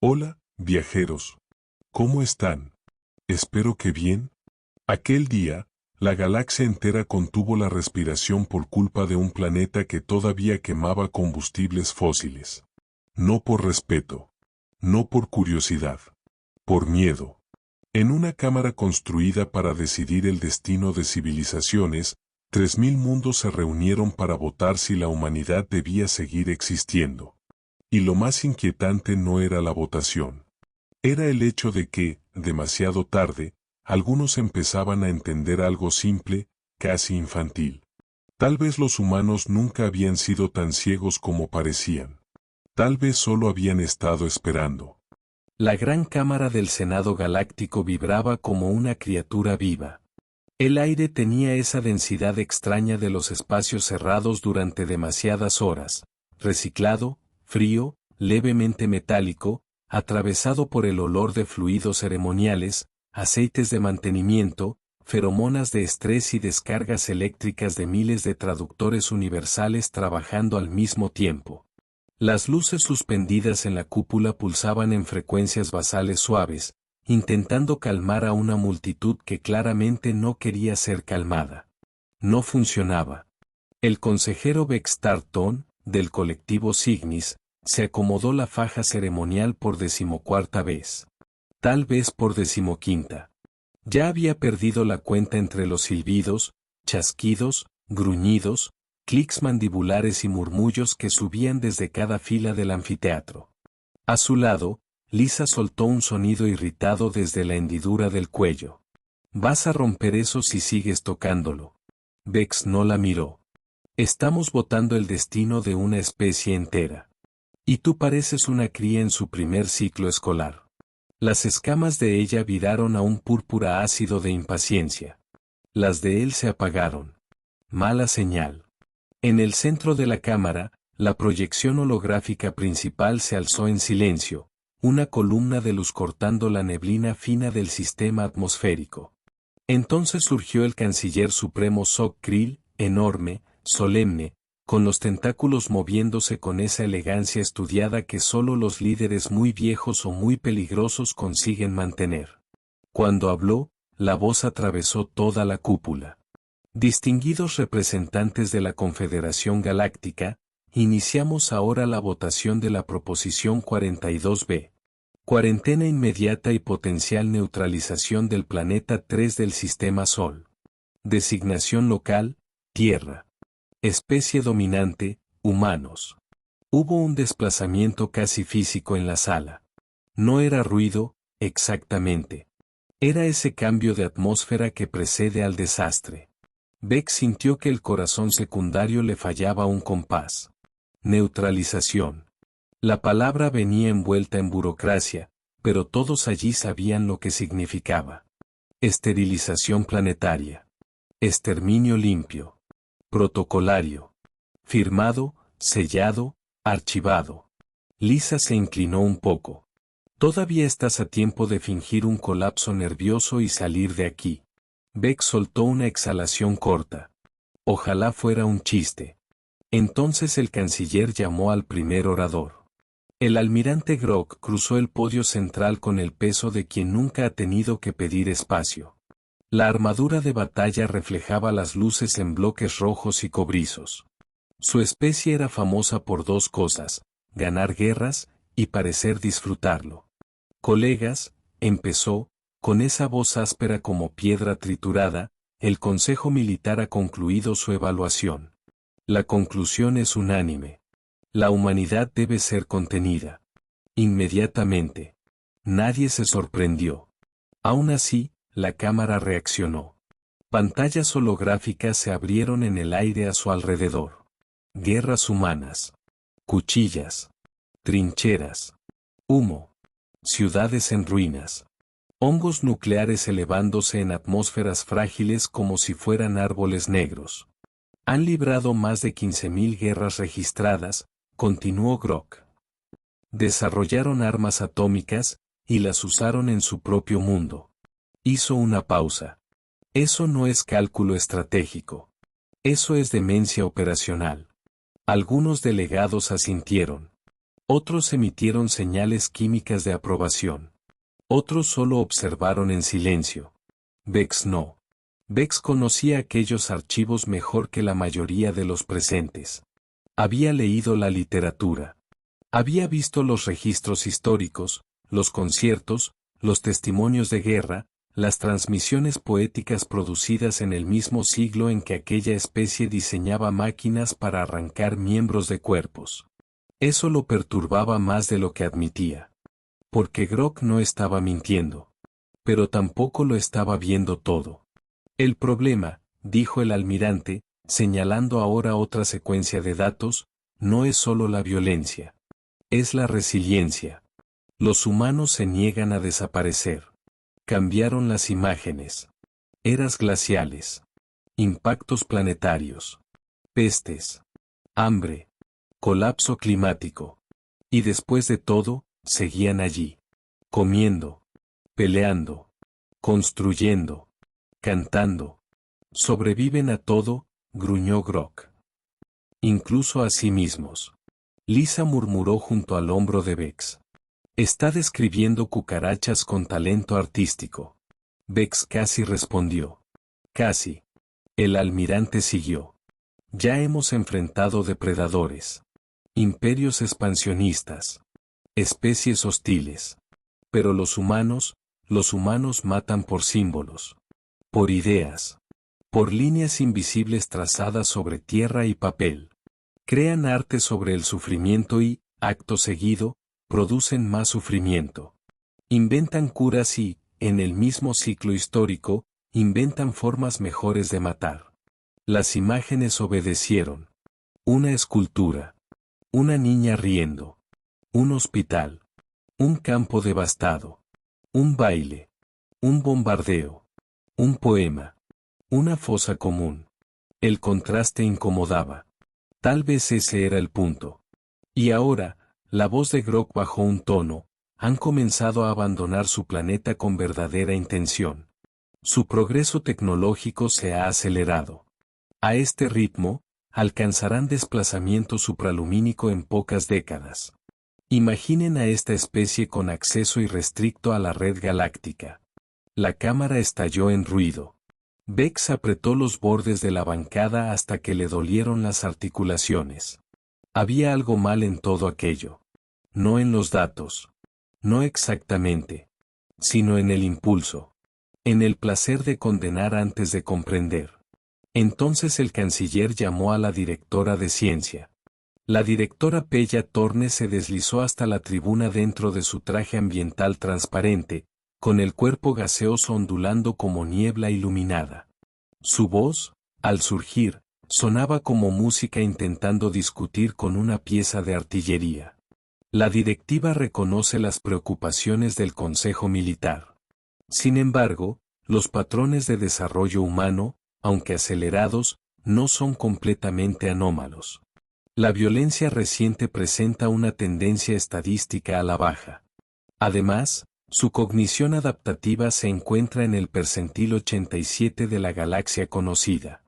Hola, viajeros. ¿Cómo están? Espero que bien. Aquel día, la galaxia entera contuvo la respiración por culpa de un planeta que todavía quemaba combustibles fósiles. No por respeto. No por curiosidad. Por miedo. En una cámara construida para decidir el destino de civilizaciones, 3000 mundos se reunieron para votar si la humanidad debía seguir existiendo. Y lo más inquietante no era la votación. Era el hecho de que, demasiado tarde, algunos empezaban a entender algo simple, casi infantil. Tal vez los humanos nunca habían sido tan ciegos como parecían. Tal vez solo habían estado esperando. La gran cámara del Senado Galáctico vibraba como una criatura viva. El aire tenía esa densidad extraña de los espacios cerrados durante demasiadas horas, reciclado, frío, levemente metálico, atravesado por el olor de fluidos ceremoniales, aceites de mantenimiento, feromonas de estrés y descargas eléctricas de miles de traductores universales trabajando al mismo tiempo. Las luces suspendidas en la cúpula pulsaban en frecuencias basales suaves, intentando calmar a una multitud que claramente no quería ser calmada. No funcionaba. El consejero Bextarton, del colectivo Cygnus, se acomodó la faja ceremonial por 14ª vez. Tal vez por 15ª. Ya había perdido la cuenta entre los silbidos, chasquidos, gruñidos, clics mandibulares y murmullos que subían desde cada fila del anfiteatro. A su lado, Lisa soltó un sonido irritado desde la hendidura del cuello. «Vas a romper eso si sigues tocándolo». Bex no la miró. «Estamos votando el destino de una especie entera. Y tú pareces una cría en su primer ciclo escolar». Las escamas de ella viraron a un púrpura ácido de impaciencia. Las de él se apagaron. Mala señal. En el centro de la cámara, la proyección holográfica principal se alzó en silencio, una columna de luz cortando la neblina fina del sistema atmosférico. Entonces surgió el canciller supremo Sok Krill, enorme, solemne, con los tentáculos moviéndose con esa elegancia estudiada que solo los líderes muy viejos o muy peligrosos consiguen mantener. Cuando habló, la voz atravesó toda la cúpula. Distinguidos representantes de la Confederación Galáctica, iniciamos ahora la votación de la Proposición 42b. Cuarentena inmediata y potencial neutralización del planeta 3 del Sistema Sol. Designación local, Tierra. Especie dominante, humanos. Hubo un desplazamiento casi físico en la sala. No era ruido, exactamente. Era ese cambio de atmósfera que precede al desastre. Beck sintió que el corazón secundario le fallaba un compás. Neutralización. La palabra venía envuelta en burocracia, pero todos allí sabían lo que significaba. Esterilización planetaria. Exterminio limpio. Protocolario. Firmado, sellado, archivado. Lisa se inclinó un poco. Todavía estás a tiempo de fingir un colapso nervioso y salir de aquí. Beck soltó una exhalación corta. Ojalá fuera un chiste. Entonces el canciller llamó al primer orador. El almirante Grok cruzó el podio central con el peso de quien nunca ha tenido que pedir espacio. La armadura de batalla reflejaba las luces en bloques rojos y cobrizos. Su especie era famosa por dos cosas: ganar guerras y parecer disfrutarlo. Colegas, empezó, con esa voz áspera como piedra triturada, el Consejo Militar ha concluido su evaluación. La conclusión es unánime. La humanidad debe ser contenida. Inmediatamente. Nadie se sorprendió. Aún así, la cámara reaccionó. Pantallas holográficas se abrieron en el aire a su alrededor. Guerras humanas. Cuchillas. Trincheras. Humo. Ciudades en ruinas. Hongos nucleares elevándose en atmósferas frágiles como si fueran árboles negros. Han librado más de 15.000 guerras registradas, continuó Grok. Desarrollaron armas atómicas, y las usaron en su propio mundo. Hizo una pausa. Eso no es cálculo estratégico. Eso es demencia operacional. Algunos delegados asintieron. Otros emitieron señales químicas de aprobación. Otros solo observaron en silencio. Bex no. Bex conocía aquellos archivos mejor que la mayoría de los presentes. Había leído la literatura. Había visto los registros históricos, los conciertos, los testimonios de guerra, las transmisiones poéticas producidas en el mismo siglo en que aquella especie diseñaba máquinas para arrancar miembros de cuerpos. Eso lo perturbaba más de lo que admitía. Porque Grok no estaba mintiendo. Pero tampoco lo estaba viendo todo. El problema, dijo el almirante, señalando ahora otra secuencia de datos, no es solo la violencia. Es la resiliencia. Los humanos se niegan a desaparecer. Cambiaron las imágenes. Eras glaciales. Impactos planetarios. Pestes. Hambre. Colapso climático. Y después de todo, seguían allí. Comiendo. Peleando. Construyendo. Cantando. Sobreviven a todo, gruñó Grok. Incluso a sí mismos. Lisa murmuró junto al hombro de Bex. Está describiendo cucarachas con talento artístico. Bex casi respondió. Casi. El almirante siguió. Ya hemos enfrentado depredadores. Imperios expansionistas. Especies hostiles. Pero los humanos matan por símbolos. Por ideas. Por líneas invisibles trazadas sobre tierra y papel. Crean arte sobre el sufrimiento y, acto seguido, producen más sufrimiento. Inventan curas y, en el mismo ciclo histórico, inventan formas mejores de matar. Las imágenes obedecieron. Una escultura. Una niña riendo. Un hospital. Un campo devastado. Un baile. Un bombardeo. Un poema. Una fosa común. El contraste incomodaba. Tal vez ese era el punto. Y ahora, la voz de Grok bajó un tono, han comenzado a abandonar su planeta con verdadera intención. Su progreso tecnológico se ha acelerado. A este ritmo, alcanzarán desplazamiento supralumínico en pocas décadas. Imaginen a esta especie con acceso irrestricto a la red galáctica. La cámara estalló en ruido. Bex apretó los bordes de la bancada hasta que le dolieron las articulaciones. Había algo mal en todo aquello. No en los datos. No exactamente. Sino en el impulso. En el placer de condenar antes de comprender. Entonces el canciller llamó a la directora de ciencia. La directora Pella Torne se deslizó hasta la tribuna dentro de su traje ambiental transparente, con el cuerpo gaseoso ondulando como niebla iluminada. Su voz, al surgir, sonaba como música intentando discutir con una pieza de artillería. La directiva reconoce las preocupaciones del Consejo Militar. Sin embargo, los patrones de desarrollo humano, aunque acelerados, no son completamente anómalos. La violencia reciente presenta una tendencia estadística a la baja. Además, su cognición adaptativa se encuentra en el percentil 87 de la galaxia conocida.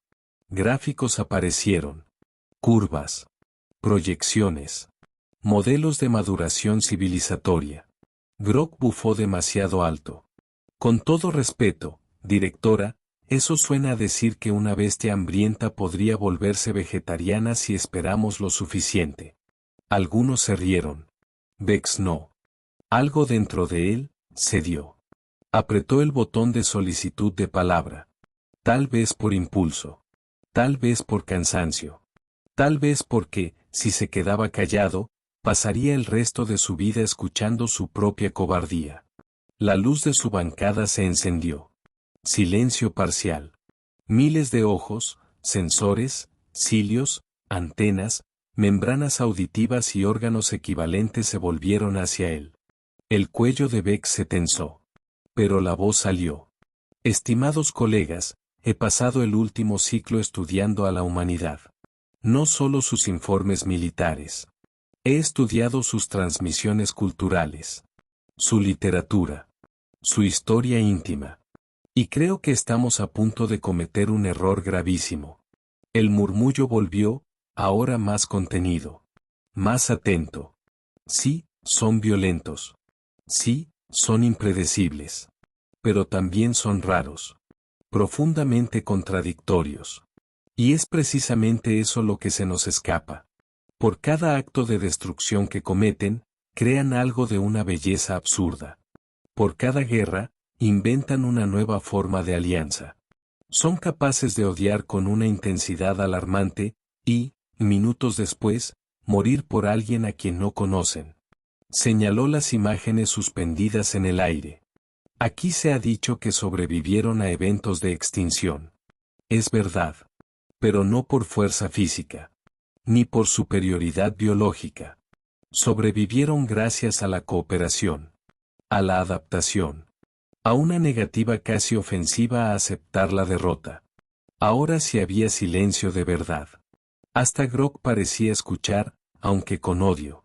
Gráficos aparecieron. Curvas. Proyecciones. Modelos de maduración civilizatoria. Grok bufó demasiado alto. Con todo respeto, directora, eso suena a decir que una bestia hambrienta podría volverse vegetariana si esperamos lo suficiente. Algunos se rieron. Bex no. Algo dentro de él, cedió. Apretó el botón de solicitud de palabra. Tal vez por impulso. Tal vez por cansancio. Tal vez porque, si se quedaba callado, pasaría el resto de su vida escuchando su propia cobardía. La luz de su bancada se encendió. Silencio parcial. Miles de ojos, sensores, cilios, antenas, membranas auditivas y órganos equivalentes se volvieron hacia él. El cuello de Beck se tensó. Pero la voz salió. Estimados colegas, he pasado el último ciclo estudiando a la humanidad. No solo sus informes militares. He estudiado sus transmisiones culturales. Su literatura. Su historia íntima. Y creo que estamos a punto de cometer un error gravísimo. El murmullo volvió, ahora más contenido. Más atento. Sí, son violentos. Sí, son impredecibles. Pero también son raros. Profundamente contradictorios. Y es precisamente eso lo que se nos escapa. Por cada acto de destrucción que cometen, crean algo de una belleza absurda. Por cada guerra, inventan una nueva forma de alianza. Son capaces de odiar con una intensidad alarmante, y, minutos después, morir por alguien a quien no conocen. Señaló las imágenes suspendidas en el aire. Aquí se ha dicho que sobrevivieron a eventos de extinción. Es verdad. Pero no por fuerza física. Ni por superioridad biológica. Sobrevivieron gracias a la cooperación. A la adaptación. A una negativa casi ofensiva a aceptar la derrota. Ahora sí había silencio de verdad. Hasta Grog parecía escuchar, aunque con odio.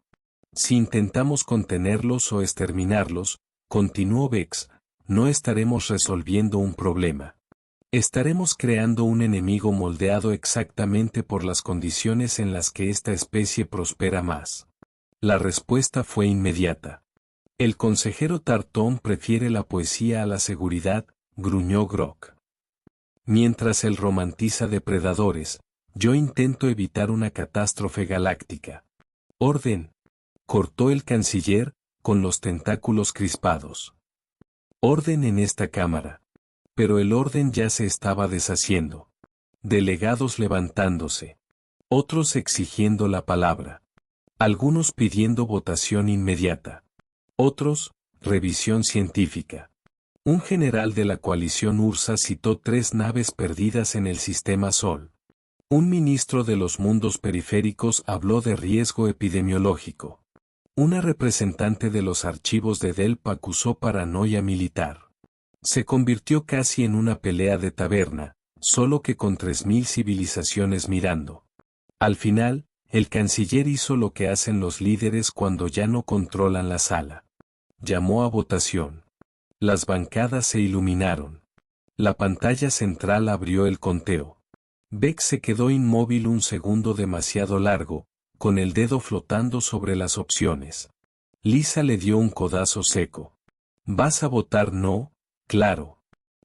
Si intentamos contenerlos o exterminarlos, continuó Vex, no estaremos resolviendo un problema. Estaremos creando un enemigo moldeado exactamente por las condiciones en las que esta especie prospera más. La respuesta fue inmediata. El consejero Tartón prefiere la poesía a la seguridad, gruñó Grog. Mientras él romantiza depredadores, yo intento evitar una catástrofe galáctica. Orden. Cortó el canciller, con los tentáculos crispados. Orden en esta cámara. Pero el orden ya se estaba deshaciendo. Delegados levantándose. Otros exigiendo la palabra. Algunos pidiendo votación inmediata. Otros, revisión científica. Un general de la coalición URSA citó 3 naves perdidas en el sistema Sol. Un ministro de los mundos periféricos habló de riesgo epidemiológico. Una representante de los archivos de DELP acusó paranoia militar. Se convirtió casi en una pelea de taberna, solo que con 3000 civilizaciones mirando. Al final, el canciller hizo lo que hacen los líderes cuando ya no controlan la sala. Llamó a votación. Las bancadas se iluminaron. La pantalla central abrió el conteo. Beck se quedó inmóvil un segundo demasiado largo, con el dedo flotando sobre las opciones. Lisa le dio un codazo seco. ¿Vas a votar no? Claro.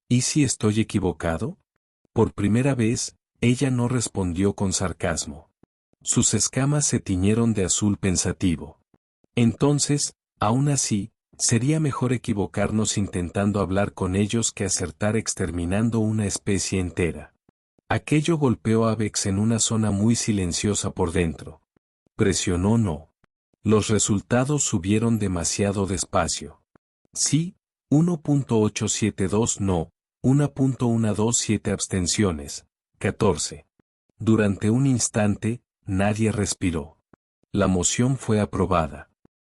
¿Y si estoy equivocado? Por primera vez, ella no respondió con sarcasmo. Sus escamas se tiñeron de azul pensativo. Entonces, aún así, sería mejor equivocarnos intentando hablar con ellos que acertar exterminando una especie entera. Aquello golpeó a Vex en una zona muy silenciosa por dentro. Presionó no. Los resultados subieron demasiado despacio. Sí, 1.872 no, 1.127 abstenciones, 14. Durante un instante, nadie respiró. La moción fue aprobada.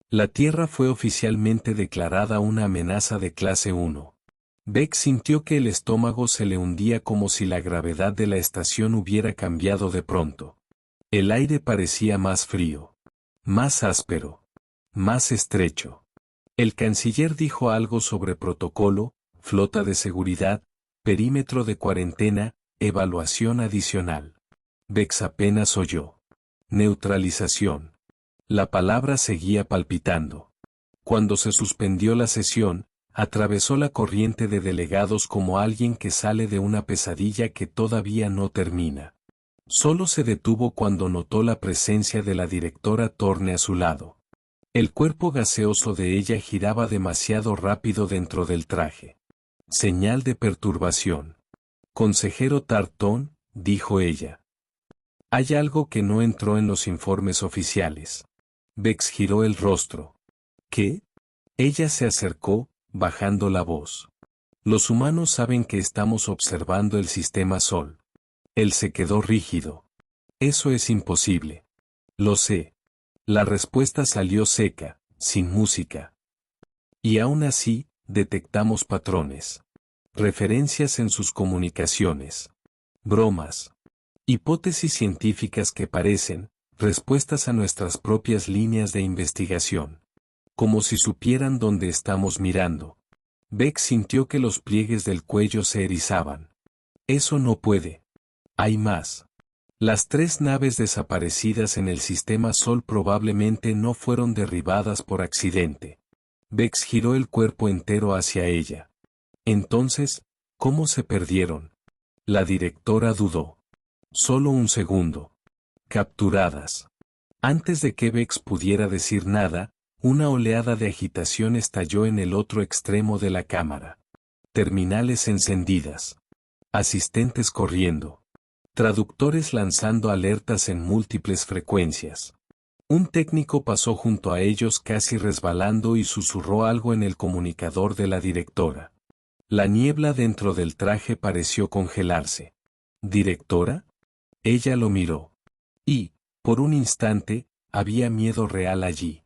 La Tierra fue oficialmente declarada una amenaza de clase 1. Beck sintió que el estómago se le hundía como si la gravedad de la estación hubiera cambiado de pronto. El aire parecía más frío, más áspero, más estrecho. El canciller dijo algo sobre protocolo, flota de seguridad, perímetro de cuarentena, evaluación adicional. Beck apenas oyó. Neutralización. La palabra seguía palpitando. Cuando se suspendió la sesión, atravesó la corriente de delegados como alguien que sale de una pesadilla que todavía no termina. Solo se detuvo cuando notó la presencia de la directora Thorne a su lado. El cuerpo gaseoso de ella giraba demasiado rápido dentro del traje. Señal de perturbación. Consejero Tartón, dijo ella. Hay algo que no entró en los informes oficiales. Bex giró el rostro. ¿Qué? Ella se acercó, bajando la voz. Los humanos saben que estamos observando el sistema Sol. Él se quedó rígido. Eso es imposible. Lo sé. La respuesta salió seca, sin música. Y aún así, detectamos patrones. Referencias en sus comunicaciones. Bromas. Hipótesis científicas que parecen, respuestas a nuestras propias líneas de investigación. Como si supieran dónde estamos mirando. Beck sintió que los pliegues del cuello se erizaban. Eso no puede. Hay más. Las 3 naves desaparecidas en el sistema Sol probablemente no fueron derribadas por accidente. Vex giró el cuerpo entero hacia ella. Entonces, ¿cómo se perdieron? La directora dudó. Solo un segundo. Capturadas. Antes de que Vex pudiera decir nada, una oleada de agitación estalló en el otro extremo de la cámara. Terminales encendidas. Asistentes corriendo. Traductores lanzando alertas en múltiples frecuencias. Un técnico pasó junto a ellos casi resbalando y susurró algo en el comunicador de la directora. La niebla dentro del traje pareció congelarse. ¿Directora? Ella lo miró. Y, por un instante, había miedo real allí.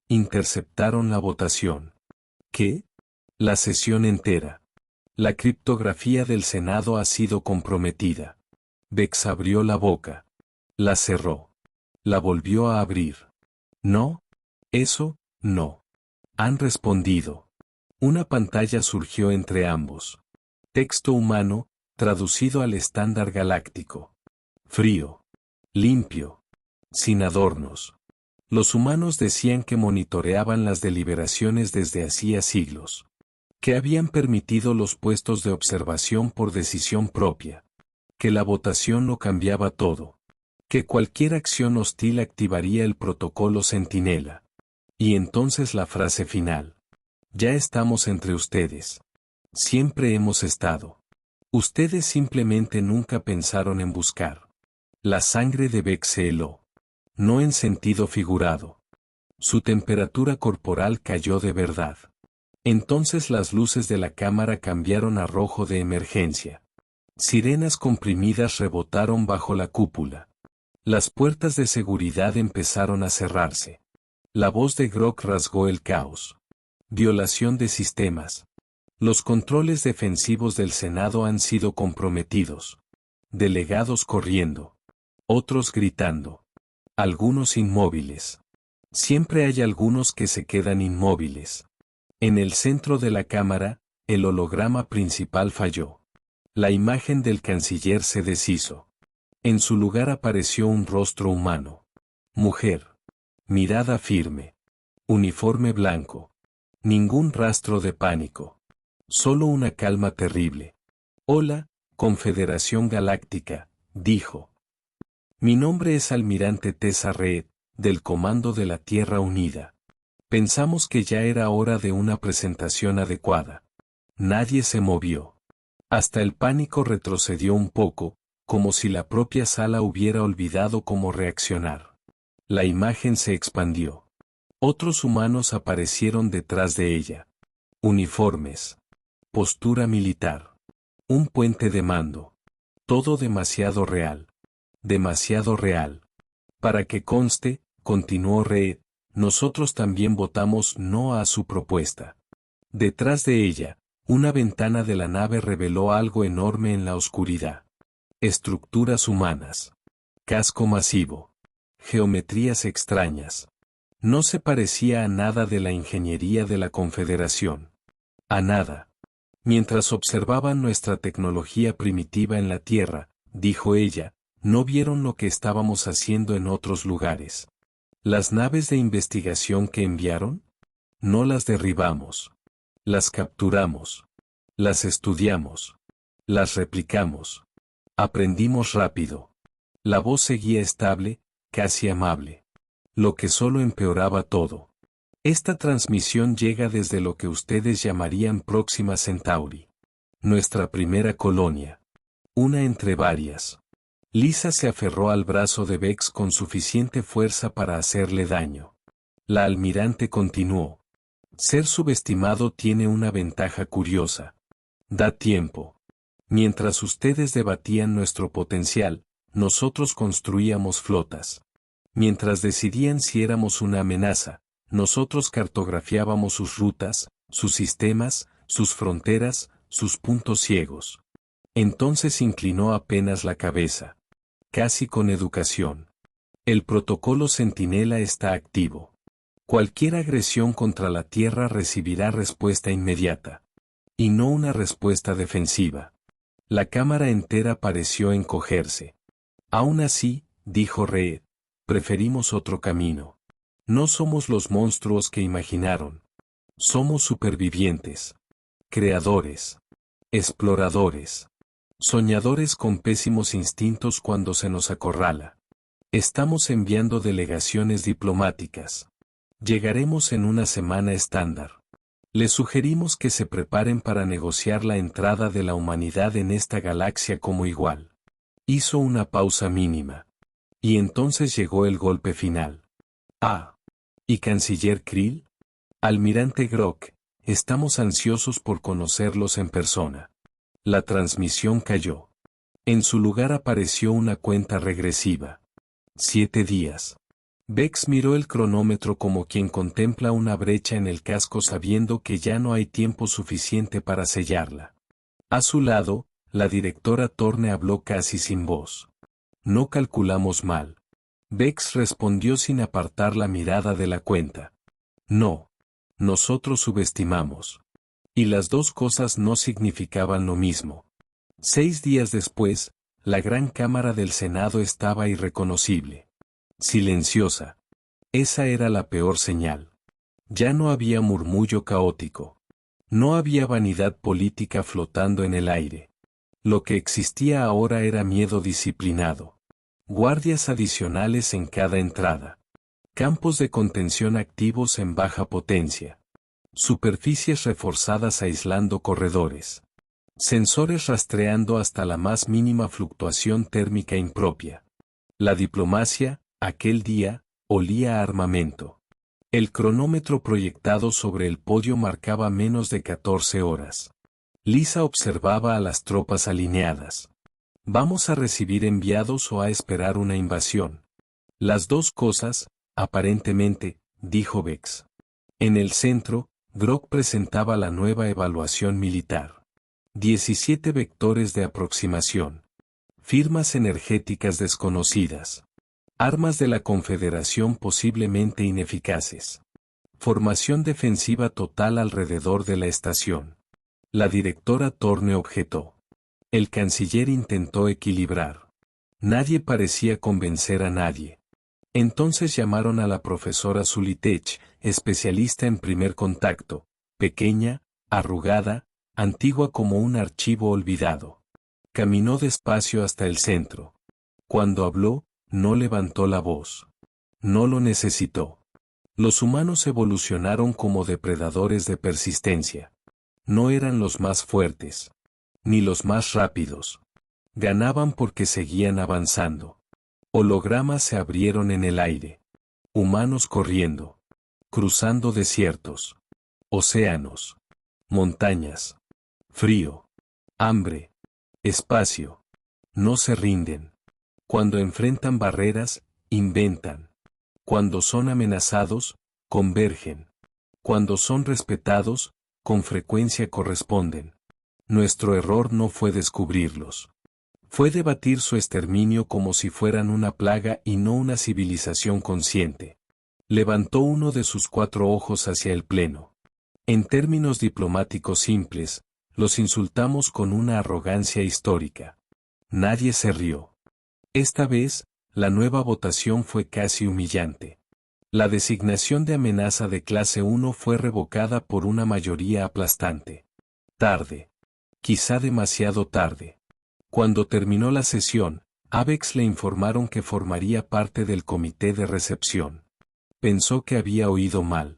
Interceptaron la votación. ¿Qué? La sesión entera. La criptografía del Senado ha sido comprometida. Vex abrió la boca. La cerró. La volvió a abrir. No. Eso, no. Han respondido. Una pantalla surgió entre ambos. Texto humano, traducido al estándar galáctico. Frío. Limpio. Sin adornos. Los humanos decían que monitoreaban las deliberaciones desde hacía siglos. Que habían permitido los puestos de observación por decisión propia. Que la votación lo cambiaba todo. Que cualquier acción hostil activaría el protocolo Centinela. Y entonces la frase final. Ya estamos entre ustedes. Siempre hemos estado. Ustedes simplemente nunca pensaron en buscar. La sangre de Vex se heló. No en sentido figurado. Su temperatura corporal cayó de verdad. Entonces las luces de la cámara cambiaron a rojo de emergencia. Sirenas comprimidas rebotaron bajo la cúpula. Las puertas de seguridad empezaron a cerrarse. La voz de Grok rasgó el caos. Violación de sistemas. Los controles defensivos del Senado han sido comprometidos. Delegados corriendo. Otros gritando. Algunos inmóviles. Siempre hay algunos que se quedan inmóviles. En el centro de la cámara, el holograma principal falló. La imagen del canciller se deshizo. En su lugar apareció un rostro humano. Mujer. Mirada firme. Uniforme blanco. Ningún rastro de pánico. Solo una calma terrible. Hola, Confederación Galáctica, dijo. Mi nombre es Almirante Tessa Red, del Comando de la Tierra Unida. Pensamos que ya era hora de una presentación adecuada. Nadie se movió. Hasta el pánico retrocedió un poco, como si la propia sala hubiera olvidado cómo reaccionar. La imagen se expandió. Otros humanos aparecieron detrás de ella. Uniformes. Postura militar. Un puente de mando. Todo demasiado real. Demasiado real. Para que conste, continuó Reed, nosotros también votamos no a su propuesta. Detrás de ella, una ventana de la nave reveló algo enorme en la oscuridad. Estructuras humanas. Casco masivo. Geometrías extrañas. No se parecía a nada de la ingeniería de la Confederación. A nada. Mientras observaban nuestra tecnología primitiva en la Tierra, dijo ella, no vieron lo que estábamos haciendo en otros lugares. ¿Las naves de investigación que enviaron? No las derribamos. Las capturamos. Las estudiamos. Las replicamos. Aprendimos rápido. La voz seguía estable, casi amable. Lo que solo empeoraba todo. Esta transmisión llega desde lo que ustedes llamarían Próxima Centauri. Nuestra primera colonia. Una entre varias. Lisa se aferró al brazo de Vex con suficiente fuerza para hacerle daño. La almirante continuó. Ser subestimado tiene una ventaja curiosa. Da tiempo. Mientras ustedes debatían nuestro potencial, nosotros construíamos flotas. Mientras decidían si éramos una amenaza, nosotros cartografiábamos sus rutas, sus sistemas, sus fronteras, sus puntos ciegos. Entonces inclinó apenas la cabeza. Casi con educación. El protocolo Centinela está activo. Cualquier agresión contra la Tierra recibirá respuesta inmediata. Y no una respuesta defensiva. La cámara entera pareció encogerse. Aún así, dijo Reed, preferimos otro camino. No somos los monstruos que imaginaron. Somos supervivientes. Creadores. Exploradores. Soñadores con pésimos instintos cuando se nos acorrala. Estamos enviando delegaciones diplomáticas. Llegaremos en una semana estándar. Les sugerimos que se preparen para negociar la entrada de la humanidad en esta galaxia como igual. Hizo una pausa mínima. Y entonces llegó el golpe final. Ah. ¿Y Canciller Krill? Almirante Grok, estamos ansiosos por conocerlos en persona. La transmisión cayó. En su lugar apareció una cuenta regresiva. 7 días. Vex miró el cronómetro como quien contempla una brecha en el casco sabiendo que ya no hay tiempo suficiente para sellarla. A su lado, la directora Thorne habló casi sin voz. No calculamos mal. Vex respondió sin apartar la mirada de la cuenta. No. Nosotros subestimamos. Y las dos cosas no significaban lo mismo. 6 días después, la gran cámara del Senado estaba irreconocible. Silenciosa. Esa era la peor señal. Ya no había murmullo caótico. No había vanidad política flotando en el aire. Lo que existía ahora era miedo disciplinado. Guardias adicionales en cada entrada. Campos de contención activos en baja potencia. Superficies reforzadas aislando corredores. Sensores rastreando hasta la más mínima fluctuación térmica impropia. La diplomacia, aquel día, olía a armamento. El cronómetro proyectado sobre el podio marcaba menos de 14 horas. Lisa observaba a las tropas alineadas. ¿Vamos a recibir enviados o a esperar una invasión? Las dos cosas, aparentemente, dijo Vex. En el centro, Grok presentaba la nueva evaluación militar. 17 vectores de aproximación. Firmas energéticas desconocidas. Armas de la Confederación posiblemente ineficaces. Formación defensiva total alrededor de la estación. La directora Thorne objetó. El canciller intentó equilibrar. Nadie parecía convencer a nadie. Entonces llamaron a la profesora Zulitech, especialista en primer contacto, pequeña, arrugada, antigua como un archivo olvidado. Caminó despacio hasta el centro. Cuando habló, no levantó la voz. No lo necesitó. Los humanos evolucionaron como depredadores de persistencia. No eran los más fuertes. Ni los más rápidos. Ganaban porque seguían avanzando. Hologramas se abrieron en el aire. Humanos corriendo. Cruzando desiertos. Océanos. Montañas. Frío. Hambre. Espacio. No se rinden. Cuando enfrentan barreras, inventan. Cuando son amenazados, convergen. Cuando son respetados, con frecuencia corresponden. Nuestro error no fue descubrirlos. Fue debatir su exterminio como si fueran una plaga y no una civilización consciente. Levantó uno de sus 4 ojos hacia el pleno. En términos diplomáticos simples, los insultamos con una arrogancia histórica. Nadie se rió. Esta vez, la nueva votación fue casi humillante. La designación de amenaza de clase 1 fue revocada por una mayoría aplastante. Tarde. Quizá demasiado tarde. Cuando terminó la sesión, a Vex le informaron que formaría parte del comité de recepción. Pensó que había oído mal.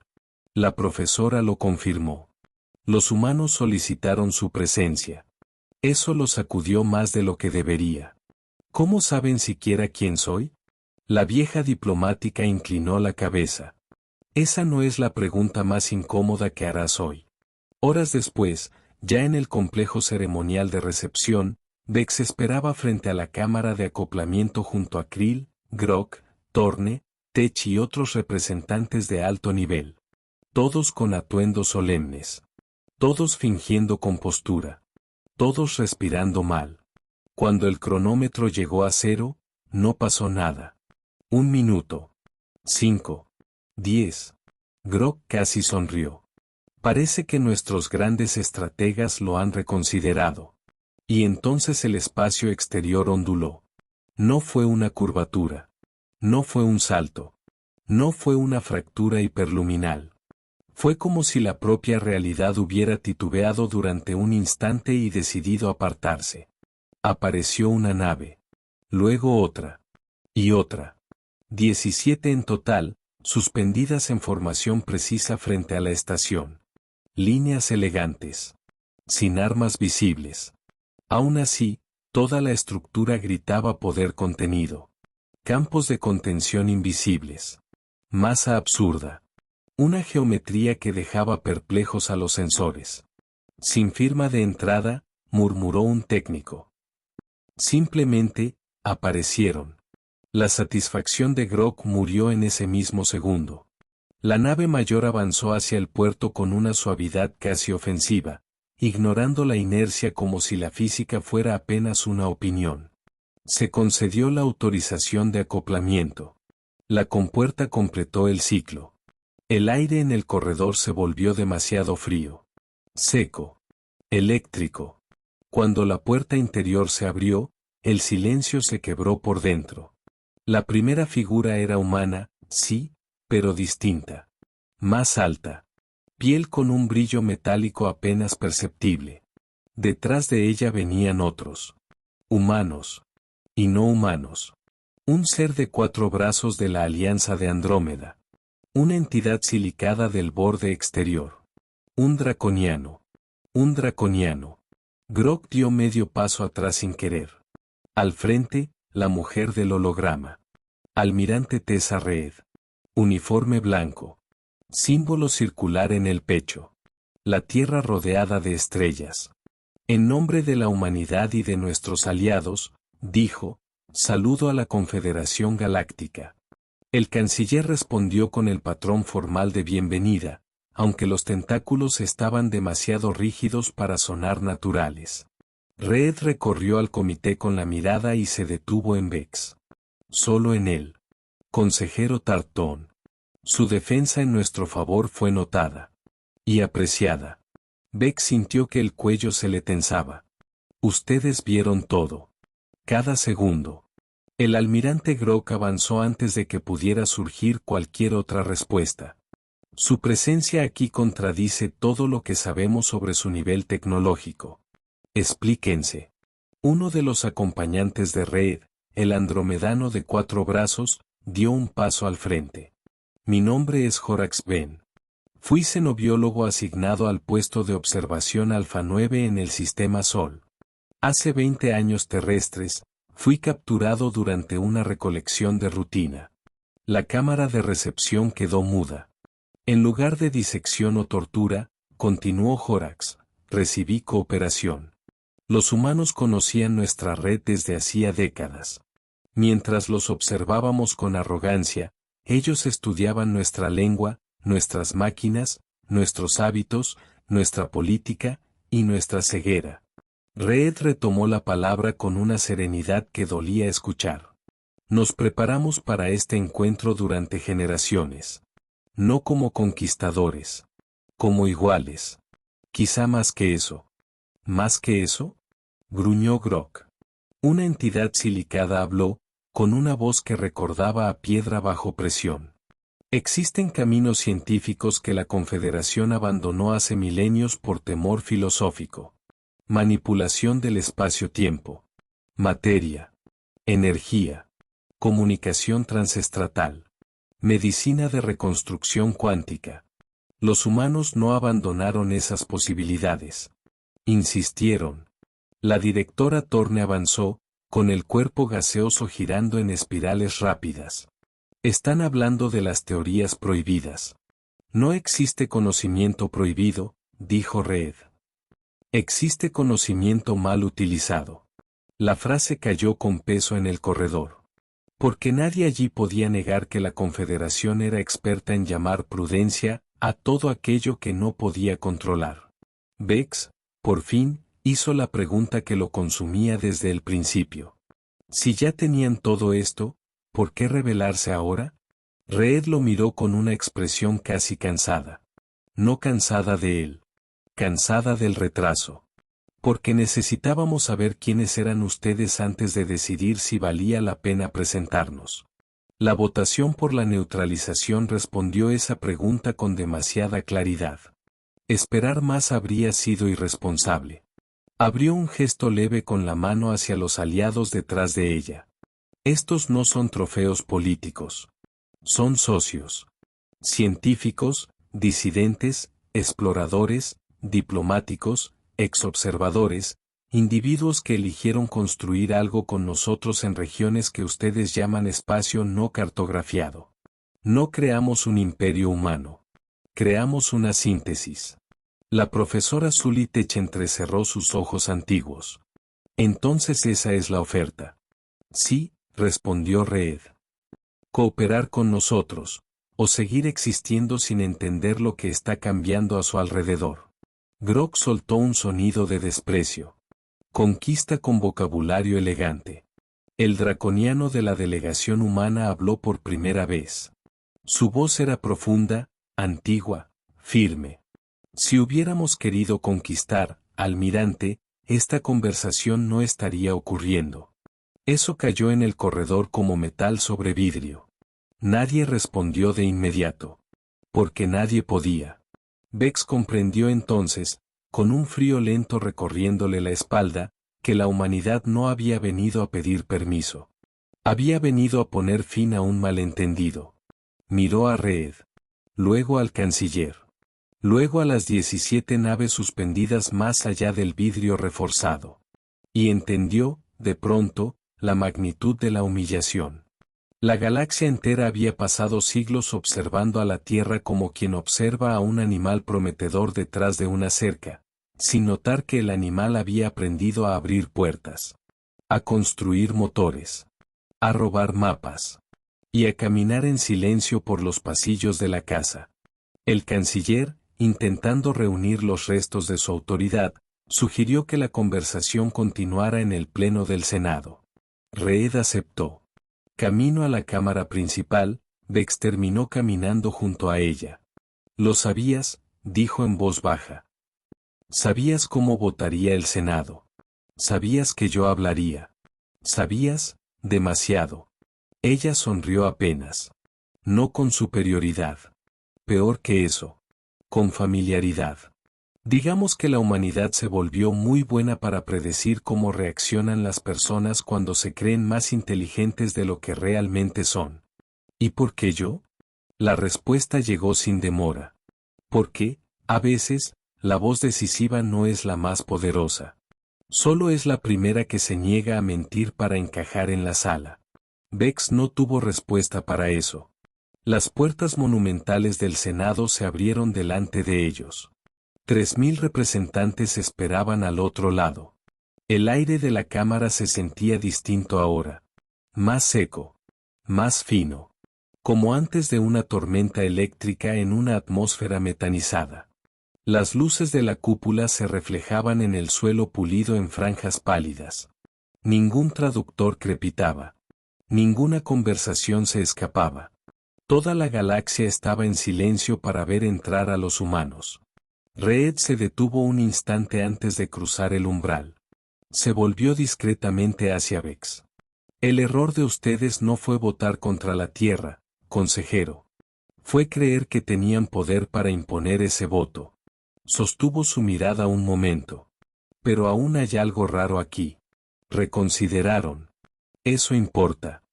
La profesora lo confirmó. Los humanos solicitaron su presencia. Eso lo sacudió más de lo que debería. ¿Cómo saben siquiera quién soy? La vieja diplomática inclinó la cabeza. Esa no es la pregunta más incómoda que harás hoy. Horas después, ya en el complejo ceremonial de recepción, Vex esperaba frente a la cámara de acoplamiento junto a Krill, Grok, Thorne, Tech y otros representantes de alto nivel. Todos con atuendos solemnes. Todos fingiendo compostura. Todos respirando mal. Cuando el cronómetro llegó a 0, no pasó nada. 1 minuto. 5. 10. Grok casi sonrió. Parece que nuestros grandes estrategas lo han reconsiderado. Y entonces el espacio exterior onduló. No fue una curvatura. No fue un salto. No fue una fractura hiperluminal. Fue como si la propia realidad hubiera titubeado durante un instante y decidido apartarse. Apareció una nave. Luego otra. Y otra. 17 en total, suspendidas en formación precisa frente a la estación. Líneas elegantes. Sin armas visibles. Aún así, toda la estructura gritaba poder contenido. Campos de contención invisibles. Masa absurda. Una geometría que dejaba perplejos a los sensores. Sin firma de entrada, murmuró un técnico. Simplemente, aparecieron. La satisfacción de Grok murió en ese mismo segundo. La nave mayor avanzó hacia el puerto con una suavidad casi ofensiva, ignorando la inercia como si la física fuera apenas una opinión. Se concedió la autorización de acoplamiento. La compuerta completó el ciclo. El aire en el corredor se volvió demasiado frío. Seco. Eléctrico. Cuando la puerta interior se abrió, el silencio se quebró por dentro. La primera figura era humana, sí, pero distinta. Más alta. Piel con un brillo metálico apenas perceptible. Detrás de ella venían otros. Humanos. Y no humanos. Un ser de 4 brazos de la Alianza de Andrómeda. Una entidad silicada del borde exterior. Un draconiano. Un draconiano. Grok dio medio paso atrás sin querer. Al frente, la mujer del holograma. Almirante Tessa Reed. Uniforme blanco. Símbolo circular en el pecho. La tierra rodeada de estrellas. En nombre de la humanidad y de nuestros aliados, dijo, saludo a la Confederación Galáctica. El canciller respondió con el patrón formal de bienvenida, aunque los tentáculos estaban demasiado rígidos para sonar naturales. Reed recorrió al comité con la mirada y se detuvo en Vex. Solo en él. Consejero Tartón. Su defensa en nuestro favor fue notada. Y apreciada. Vex sintió que el cuello se le tensaba. Ustedes vieron todo. Cada segundo. El almirante Grok avanzó antes de que pudiera surgir cualquier otra respuesta. Su presencia aquí contradice todo lo que sabemos sobre su nivel tecnológico. Explíquense. Uno de los acompañantes de Reed, el andromedano de 4 brazos, dio un paso al frente. Mi nombre es Horax Ben. Fui xenobiólogo asignado al puesto de observación Alfa 9 en el Sistema Sol. Hace 20 años terrestres, fui capturado durante una recolección de rutina. La cámara de recepción quedó muda. En lugar de disección o tortura, continuó Horax, recibí cooperación. Los humanos conocían nuestra red desde hacía décadas. Mientras los observábamos con arrogancia, ellos estudiaban nuestra lengua, nuestras máquinas, nuestros hábitos, nuestra política y nuestra ceguera. Reed retomó la palabra con una serenidad que dolía escuchar. Nos preparamos para este encuentro durante generaciones. No como conquistadores. Como iguales. Quizá más que eso. ¿Más que eso? Gruñó Grok. Una entidad silicada habló, con una voz que recordaba a piedra bajo presión. Existen caminos científicos que la Confederación abandonó hace milenios por temor filosófico. Manipulación del espacio-tiempo. Materia. Energía. Comunicación transestratal. Medicina de reconstrucción cuántica. Los humanos no abandonaron esas posibilidades. Insistieron. La directora Torne avanzó, con el cuerpo gaseoso girando en espirales rápidas. Están hablando de las teorías prohibidas. No existe conocimiento prohibido, dijo Reed. Existe conocimiento mal utilizado. La frase cayó con peso en el corredor. Porque nadie allí podía negar que la Confederación era experta en llamar prudencia a todo aquello que no podía controlar. Vex, por fin, hizo la pregunta que lo consumía desde el principio. Si ya tenían todo esto, ¿por qué rebelarse ahora? Reed lo miró con una expresión casi cansada. No cansada de él. Cansada del retraso. Porque necesitábamos saber quiénes eran ustedes antes de decidir si valía la pena presentarnos. La votación por la neutralización respondió esa pregunta con demasiada claridad. Esperar más habría sido irresponsable. Abrió un gesto leve con la mano hacia los aliados detrás de ella. Estos no son trofeos políticos. Son socios. Científicos, disidentes, exploradores, diplomáticos, exobservadores, individuos que eligieron construir algo con nosotros en regiones que ustedes llaman espacio no cartografiado. No creamos un imperio humano. Creamos una síntesis. La profesora Zulitech entrecerró sus ojos antiguos. Entonces esa es la oferta. Sí, respondió Reed. Cooperar con nosotros, o seguir existiendo sin entender lo que está cambiando a su alrededor. Grog soltó un sonido de desprecio. Conquista con vocabulario elegante. El draconiano de la delegación humana habló por primera vez. Su voz era profunda, antigua, firme. Si hubiéramos querido conquistar, almirante, esta conversación no estaría ocurriendo. Eso cayó en el corredor como metal sobre vidrio. Nadie respondió de inmediato. Porque nadie podía. Bex comprendió entonces, con un frío lento recorriéndole la espalda, que la humanidad no había venido a pedir permiso. Había venido a poner fin a un malentendido. Miró a Reed. Luego al canciller. Luego a las 17 naves suspendidas más allá del vidrio reforzado. Y entendió, de pronto, la magnitud de la humillación. La galaxia entera había pasado siglos observando a la Tierra como quien observa a un animal prometedor detrás de una cerca, sin notar que el animal había aprendido a abrir puertas, a construir motores, a robar mapas, y a caminar en silencio por los pasillos de la casa. El canciller, intentando reunir los restos de su autoridad, sugirió que la conversación continuara en el pleno del Senado. Reed aceptó. Camino a la cámara principal, Bex terminó caminando junto a ella. «Lo sabías», dijo en voz baja. «Sabías cómo votaría el Senado. Sabías que yo hablaría. Sabías, demasiado». Ella sonrió apenas. No con superioridad. Peor que eso. Con familiaridad. Digamos que la humanidad se volvió muy buena para predecir cómo reaccionan las personas cuando se creen más inteligentes de lo que realmente son. ¿Y por qué yo? La respuesta llegó sin demora. Porque, a veces, la voz decisiva no es la más poderosa. Solo es la primera que se niega a mentir para encajar en la sala. Bex no tuvo respuesta para eso. Las puertas monumentales del Senado se abrieron delante de ellos. 3000 representantes esperaban al otro lado. El aire de la cámara se sentía distinto ahora. Más seco. Más fino. Como antes de una tormenta eléctrica en una atmósfera metanizada. Las luces de la cúpula se reflejaban en el suelo pulido en franjas pálidas. Ningún traductor crepitaba. Ninguna conversación se escapaba. Toda la galaxia estaba en silencio para ver entrar a los humanos. Reed se detuvo un instante antes de cruzar el umbral. Se volvió discretamente hacia Bex. El error de ustedes no fue votar contra la Tierra, consejero. Fue creer que tenían poder para imponer ese voto. Sostuvo su mirada un momento. Pero aún hay algo raro aquí. Reconsideraron. Eso importa.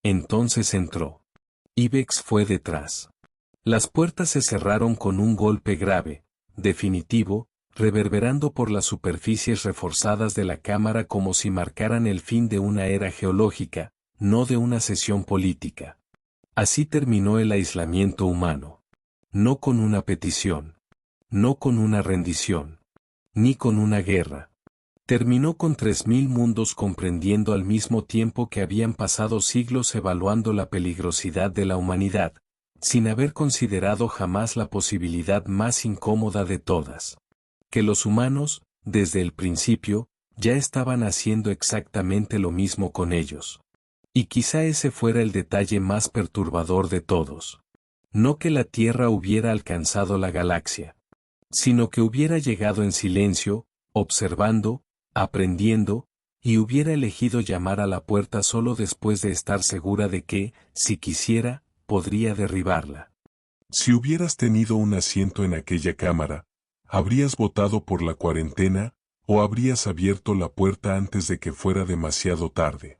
Entonces entró. Y Bex fue detrás. Las puertas se cerraron con un golpe grave, definitivo, reverberando por las superficies reforzadas de la cámara como si marcaran el fin de una era geológica, no de una sesión política. Así terminó el aislamiento humano. No con una petición. No con una rendición. Ni con una guerra. Terminó con 3000 mundos comprendiendo al mismo tiempo que habían pasado siglos evaluando la peligrosidad de la humanidad, sin haber considerado jamás la posibilidad más incómoda de todas. Que los humanos, desde el principio, ya estaban haciendo exactamente lo mismo con ellos. Y quizá ese fuera el detalle más perturbador de todos. No que la Tierra hubiera alcanzado la galaxia, sino que hubiera llegado en silencio, observando, aprendiendo, y hubiera elegido llamar a la puerta solo después de estar segura de que, si quisiera, podría derribarla. Si hubieras tenido un asiento en aquella cámara, ¿habrías votado por la cuarentena, o habrías abierto la puerta antes de que fuera demasiado tarde?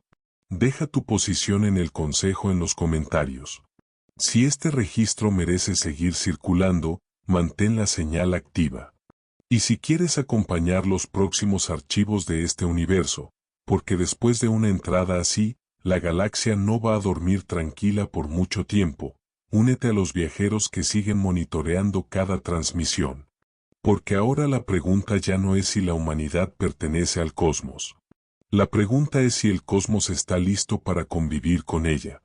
Deja tu posición en el consejo en los comentarios. Si este registro merece seguir circulando, mantén la señal activa. Y si quieres acompañar los próximos archivos de este universo, porque después de una entrada así, la galaxia no va a dormir tranquila por mucho tiempo, únete a los viajeros que siguen monitoreando cada transmisión. Porque ahora la pregunta ya no es si la humanidad pertenece al cosmos. La pregunta es si el cosmos está listo para convivir con ella.